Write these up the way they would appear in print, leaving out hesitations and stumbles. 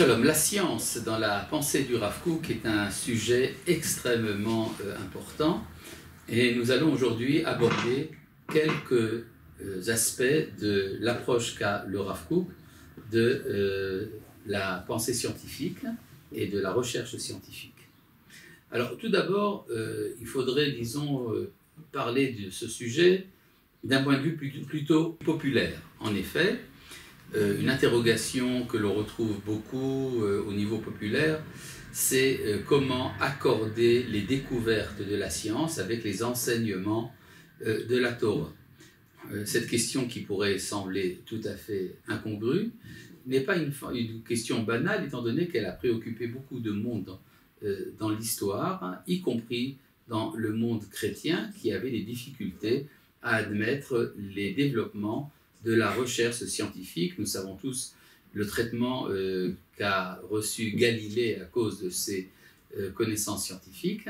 Shalom, la science dans la pensée du Rav Kook est un sujet extrêmement important et nous allons aujourd'hui aborder quelques aspects de l'approche qu'a le Rav Kook de la pensée scientifique et de la recherche scientifique. Alors tout d'abord, il faudrait, disons, parler de ce sujet d'un point de vue plutôt populaire. En effet, une interrogation que l'on retrouve beaucoup au niveau populaire, c'est comment accorder les découvertes de la science avec les enseignements de la Torah. Cette question qui pourrait sembler tout à fait incongrue n'est pas une question banale, étant donné qu'elle a préoccupé beaucoup de monde dans l'histoire, y compris dans le monde chrétien, qui avait des difficultés à admettre les développements de la recherche scientifique. Nous savons tous le traitement qu'a reçu Galilée à cause de ses connaissances scientifiques.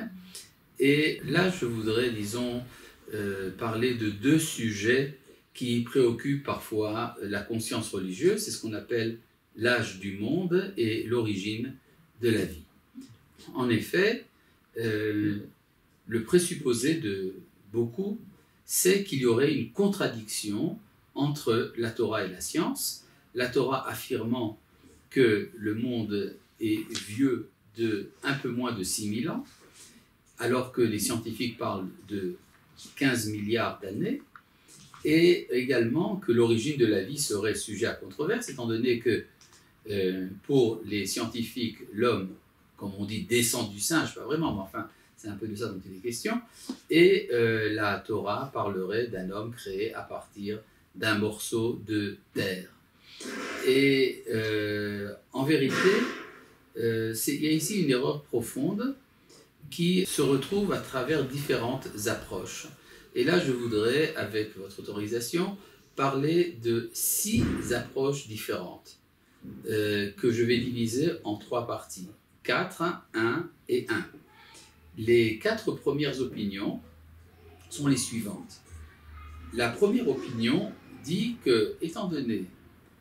Et là, je voudrais, disons, parler de deux sujets qui préoccupent parfois la conscience religieuse. C'est ce qu'on appelle l'âge du monde et l'origine de la vie. En effet, le présupposé de beaucoup, c'est qu'il y aurait une contradiction entre la Torah et la science, la Torah affirmant que le monde est vieux de un peu moins de 6000 ans, alors que les scientifiques parlent de 15 milliards d'années, et également que l'origine de la vie serait sujet à controverse, étant donné que pour les scientifiques, l'homme, comme on dit, descend du singe, pas vraiment, mais enfin, c'est un peu de ça dont il est question, et la Torah parlerait d'un homme créé à partir d'un morceau de terre. Et en vérité, il y a ici une erreur profonde qui se retrouve à travers différentes approches. Et là, je voudrais, avec votre autorisation, parler de 6 approches différentes que je vais diviser en 3 parties. 4, 1 et 1. Les 4 premières opinions sont les suivantes. La première opinion dit que, étant donné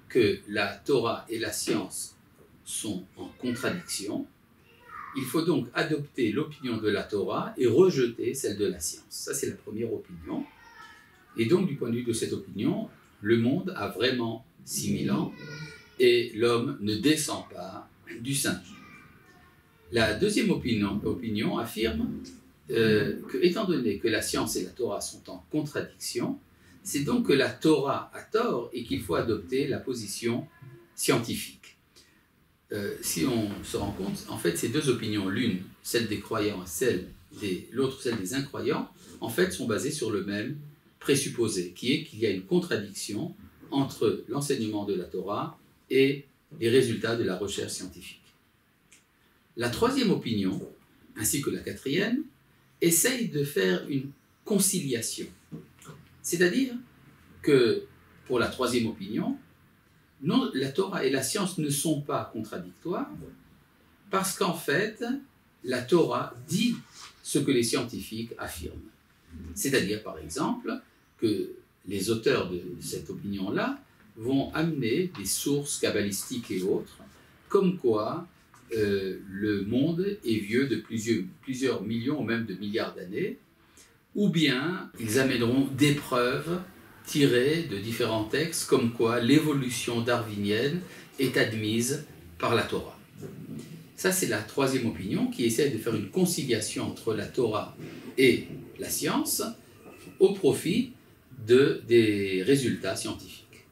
que la Torah et la science sont en contradiction, il faut donc adopter l'opinion de la Torah et rejeter celle de la science. Ça, c'est la première opinion. Et donc, du point de vue de cette opinion, le monde a vraiment 6000 ans et l'homme ne descend pas du singe. La deuxième opinion affirme que, étant donné que la science et la Torah sont en contradiction, c'est donc que la Torah a tort et qu'il faut adopter la position scientifique. Si on se rend compte, en fait, ces deux opinions, l'une, celle des croyants, l'autre, celle des incroyants, en fait, sont basées sur le même présupposé, qui est qu'il y a une contradiction entre l'enseignement de la Torah et les résultats de la recherche scientifique. La troisième opinion, ainsi que la quatrième, essaye de faire une conciliation. C'est-à-dire que, pour la troisième opinion, non, la Torah et la science ne sont pas contradictoires parce qu'en fait, la Torah dit ce que les scientifiques affirment. C'est-à-dire, par exemple, que les auteurs de cette opinion-là vont amener des sources kabbalistiques et autres, comme quoi le monde est vieux de plusieurs millions ou même de milliards d'années, ou bien ils amèneront des preuves tirées de différents textes, comme quoi l'évolution darwinienne est admise par la Torah. Ça, c'est la troisième opinion qui essaie de faire une conciliation entre la Torah et la science au profit des résultats scientifiques.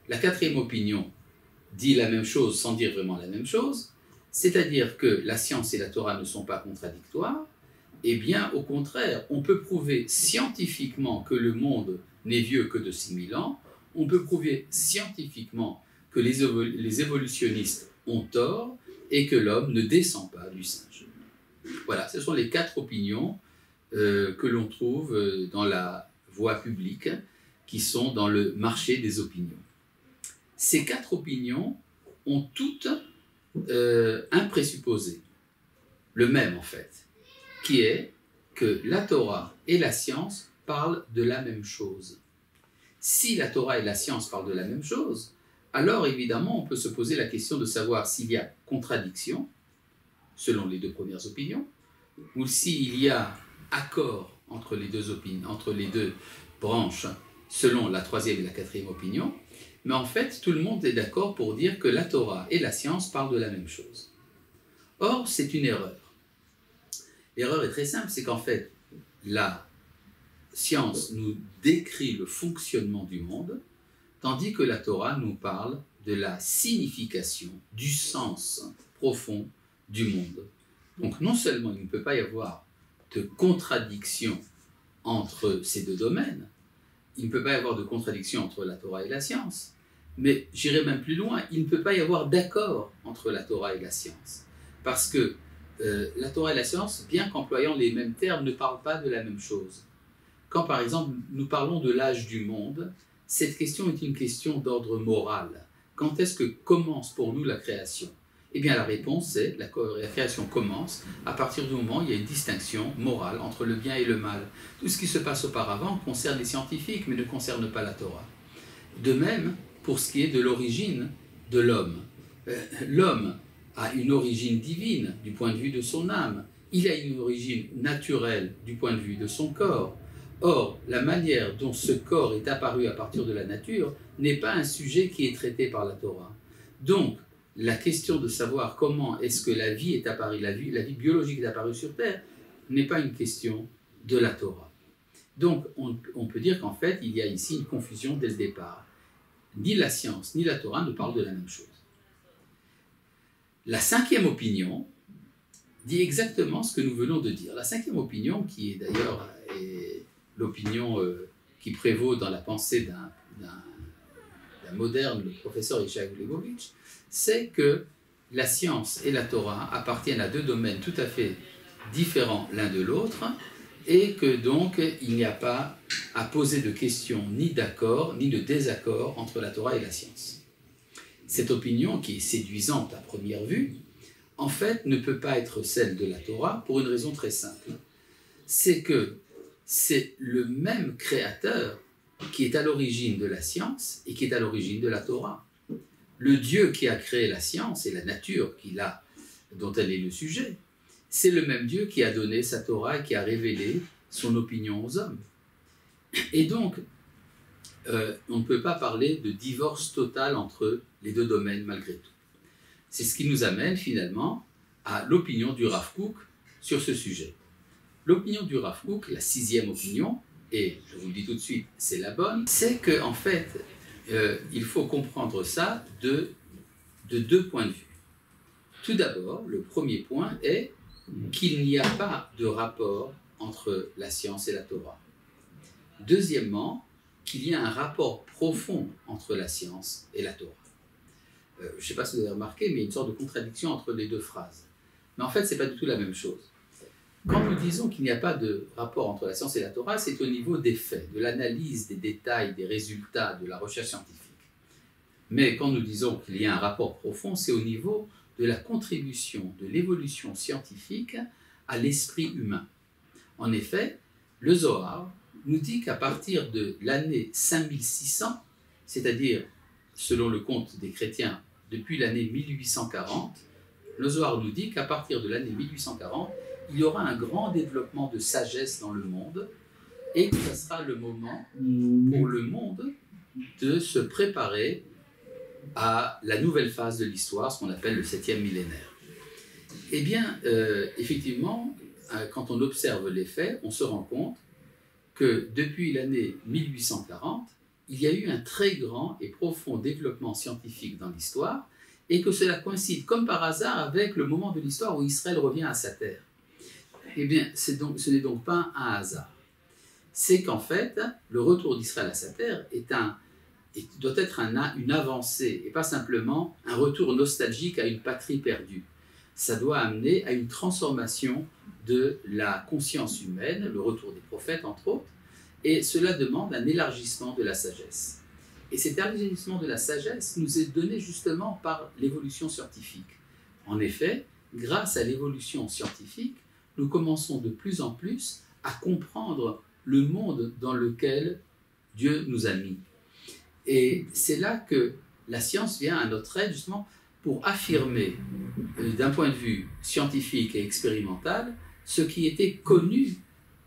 La quatrième opinion dit la même chose sans dire vraiment la même chose, c'est-à-dire que la science et la Torah ne sont pas contradictoires. Eh bien, au contraire, on peut prouver scientifiquement que le monde n'est vieux que de 6000 ans, on peut prouver scientifiquement que les évolutionnistes ont tort et que l'homme ne descend pas du singe. Voilà, ce sont les 4 opinions que l'on trouve dans la voie publique, qui sont dans le marché des opinions. Ces 4 opinions ont toutes un présupposé, le même en fait, qui est que la Torah et la science parlent de la même chose. Si la Torah et la science parlent de la même chose, alors évidemment on peut se poser la question de savoir s'il y a contradiction, selon les deux premières opinions, ou s'il y a accord entre les deux opinions, entre les deux branches, selon la troisième et la quatrième opinion. Mais en fait, tout le monde est d'accord pour dire que la Torah et la science parlent de la même chose. Or, c'est une erreur. L'erreur est très simple, c'est qu'en fait, la science nous décrit le fonctionnement du monde, tandis que la Torah nous parle de la signification, du sens profond du monde. Donc non seulement il ne peut pas y avoir de contradiction entre ces deux domaines, il ne peut pas y avoir de contradiction entre la Torah et la science, mais j'irai même plus loin, il ne peut pas y avoir d'accord entre la Torah et la science. Parce que la Torah et la science, bien qu'employant les mêmes termes, ne parlent pas de la même chose. Quand par exemple nous parlons de l'âge du monde, cette question est une question d'ordre moral. Quand est-ce que commence pour nous la création? Eh bien la réponse est la création commence à partir du moment où il y a une distinction morale entre le bien et le mal. Tout ce qui se passe auparavant concerne les scientifiques mais ne concerne pas la Torah. De même, pour ce qui est de l'origine de l'homme. L'homme a une origine divine du point de vue de son âme. Il a une origine naturelle du point de vue de son corps. Or, la manière dont ce corps est apparu à partir de la nature n'est pas un sujet qui est traité par la Torah. Donc, la question de savoir comment est-ce que la vie est apparue, la vie biologique est apparue sur Terre, n'est pas une question de la Torah. Donc, on peut dire qu'en fait, il y a ici une confusion dès le départ. Ni la science, ni la Torah ne parlent de la même chose. La cinquième opinion dit exactement ce que nous venons de dire. La cinquième opinion, qui est d'ailleurs l'opinion qui prévaut dans la pensée d'un moderne, le professeur Yeshayahu Leibowitz, c'est que la science et la Torah appartiennent à deux domaines tout à fait différents l'un de l'autre, et que donc il n'y a pas à poser de questions ni d'accord ni de désaccord entre la Torah et la science. Cette opinion, qui est séduisante à première vue, en fait ne peut pas être celle de la Torah pour une raison très simple. C'est que c'est le même créateur qui est à l'origine de la science et qui est à l'origine de la Torah. Le Dieu qui a créé la science et la nature dont elle est le sujet, c'est le même Dieu qui a donné sa Torah et qui a révélé son opinion aux hommes. Et donc, on ne peut pas parler de divorce total entre les deux domaines malgré tout. C'est ce qui nous amène finalement à l'opinion du Rav Kook sur ce sujet. L'opinion du Rav Kook, la sixième opinion, et je vous le dis tout de suite, c'est la bonne, c'est qu'en fait, il faut comprendre ça de deux points de vue. Tout d'abord, le premier point est qu'il n'y a pas de rapport entre la science et la Torah. Deuxièmement, qu'il y a un rapport profond entre la science et la Torah. Je ne sais pas si vous avez remarqué, mais il y a une sorte de contradiction entre les deux phrases. Mais en fait, ce n'est pas du tout la même chose. Quand nous disons qu'il n'y a pas de rapport entre la science et la Torah, c'est au niveau des faits, de l'analyse des détails, des résultats de la recherche scientifique. Mais quand nous disons qu'il y a un rapport profond, c'est au niveau de la contribution de l'évolution scientifique à l'esprit humain. En effet, le Zohar nous dit qu'à partir de l'année 5600, c'est-à-dire, selon le compte des chrétiens, depuis l'année 1840, le Zohar nous dit qu'à partir de l'année 1840, il y aura un grand développement de sagesse dans le monde et que ce sera le moment pour le monde de se préparer à la nouvelle phase de l'histoire, ce qu'on appelle le 7e millénaire. Eh bien, effectivement, quand on observe les faits, on se rend compte que depuis l'année 1840, il y a eu un très grand et profond développement scientifique dans l'histoire et que cela coïncide comme par hasard avec le moment de l'histoire où Israël revient à sa terre. Eh bien, ce n'est donc pas un hasard. C'est qu'en fait, le retour d'Israël à sa terre doit être une avancée et pas simplement un retour nostalgique à une patrie perdue. Ça doit amener à une transformation de la conscience humaine, le retour des prophètes entre autres, et cela demande un élargissement de la sagesse. Et cet élargissement de la sagesse nous est donné justement par l'évolution scientifique. En effet, grâce à l'évolution scientifique, nous commençons de plus en plus à comprendre le monde dans lequel Dieu nous a mis. Et c'est là que la science vient à notre aide justement pour affirmer, d'un point de vue scientifique et expérimental, ce qui était connu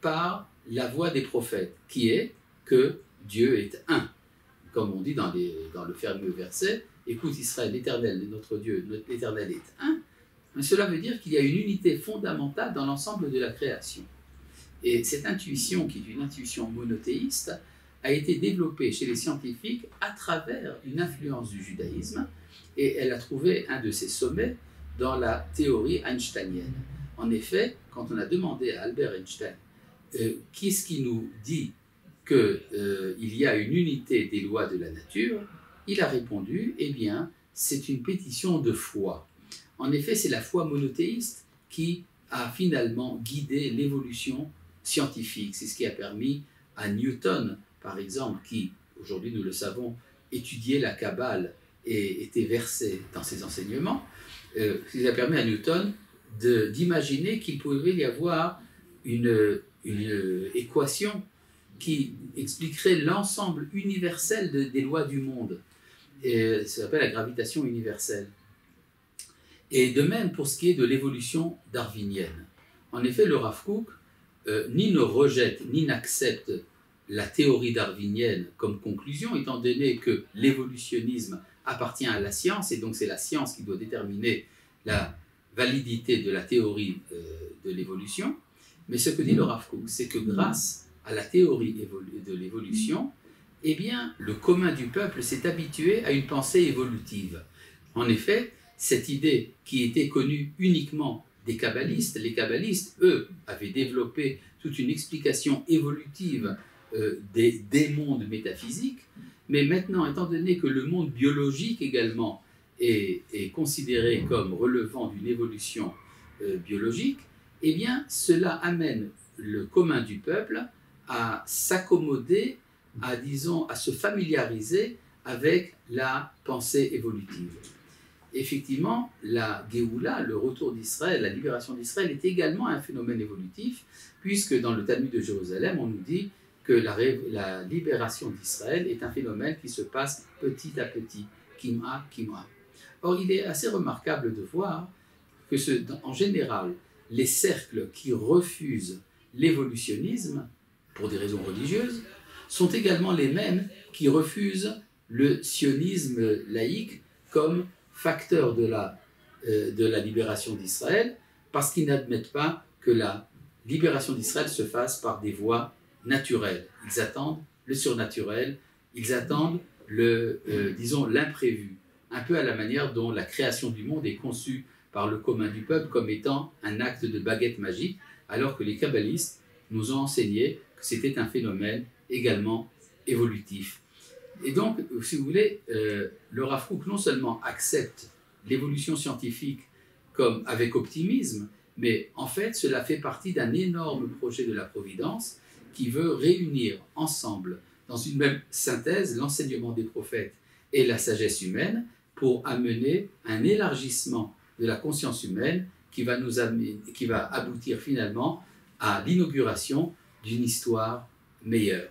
par la voix des prophètes, qui est que Dieu est un. Comme on dit dans le fameux verset, « Écoute Israël, l'Éternel, notre Dieu, l'Éternel est un », mais cela veut dire qu'il y a une unité fondamentale dans l'ensemble de la création. Et cette intuition, qui est une intuition monothéiste, a été développée chez les scientifiques à travers une influence du judaïsme, et elle a trouvé un de ses sommets dans la théorie einsteinienne. En effet, quand on a demandé à Albert Einstein qu'est-ce qui nous dit qu'il y a une unité des lois de la nature, il a répondu, eh bien, c'est une pétition de foi. En effet, c'est la foi monothéiste qui a finalement guidé l'évolution scientifique. C'est ce qui a permis à Newton, par exemple, qui, aujourd'hui nous le savons, étudiait la Kabbale et était versé dans ses enseignements, qui a permis à Newton d'imaginer qu'il pouvait y avoir une équation qui expliquerait l'ensemble universel des lois du monde. Et ça s'appelle la gravitation universelle. Et de même pour ce qui est de l'évolution darwinienne. En effet, le Rav Kook ni ne rejette ni n'accepte la théorie darwinienne comme conclusion, étant donné que l'évolutionnisme appartient à la science, et donc c'est la science qui doit déterminer la validité de la théorie de l'évolution. Mais ce que dit le Rav Kook, c'est que grâce à la théorie de l'évolution, eh bien, le commun du peuple s'est habitué à une pensée évolutive. En effet, cette idée qui était connue uniquement des kabbalistes, les kabbalistes, eux, avaient développé toute une explication évolutive des mondes métaphysiques, mais maintenant, étant donné que le monde biologique également est considéré comme relevant d'une évolution biologique, eh bien, cela amène le commun du peuple à s'accommoder, à se familiariser avec la pensée évolutive. Effectivement, la Géoula, le retour d'Israël, la libération d'Israël, est également un phénomène évolutif, puisque dans le Talmud de Jérusalem, on nous dit que la libération d'Israël est un phénomène qui se passe petit à petit, kima, kima. Or, il est assez remarquable de voir que, en général, les cercles qui refusent l'évolutionnisme, pour des raisons religieuses, sont également les mêmes qui refusent le sionisme laïque comme facteur de la libération d'Israël, parce qu'ils n'admettent pas que la libération d'Israël se fasse par des voies naturelles. Ils attendent le surnaturel, ils attendent l'imprévu, un peu à la manière dont la création du monde est conçue par le commun du peuple comme étant un acte de baguette magique, alors que les kabbalistes nous ont enseigné que c'était un phénomène également évolutif. Et donc, si vous voulez, le Rav Kook non seulement accepte l'évolution scientifique avec optimisme, mais en fait, cela fait partie d'un énorme projet de la Providence qui veut réunir ensemble, dans une même synthèse, l'enseignement des prophètes et la sagesse humaine pour amener un élargissement de la conscience humaine qui va aboutir finalement à l'inauguration d'une histoire meilleure.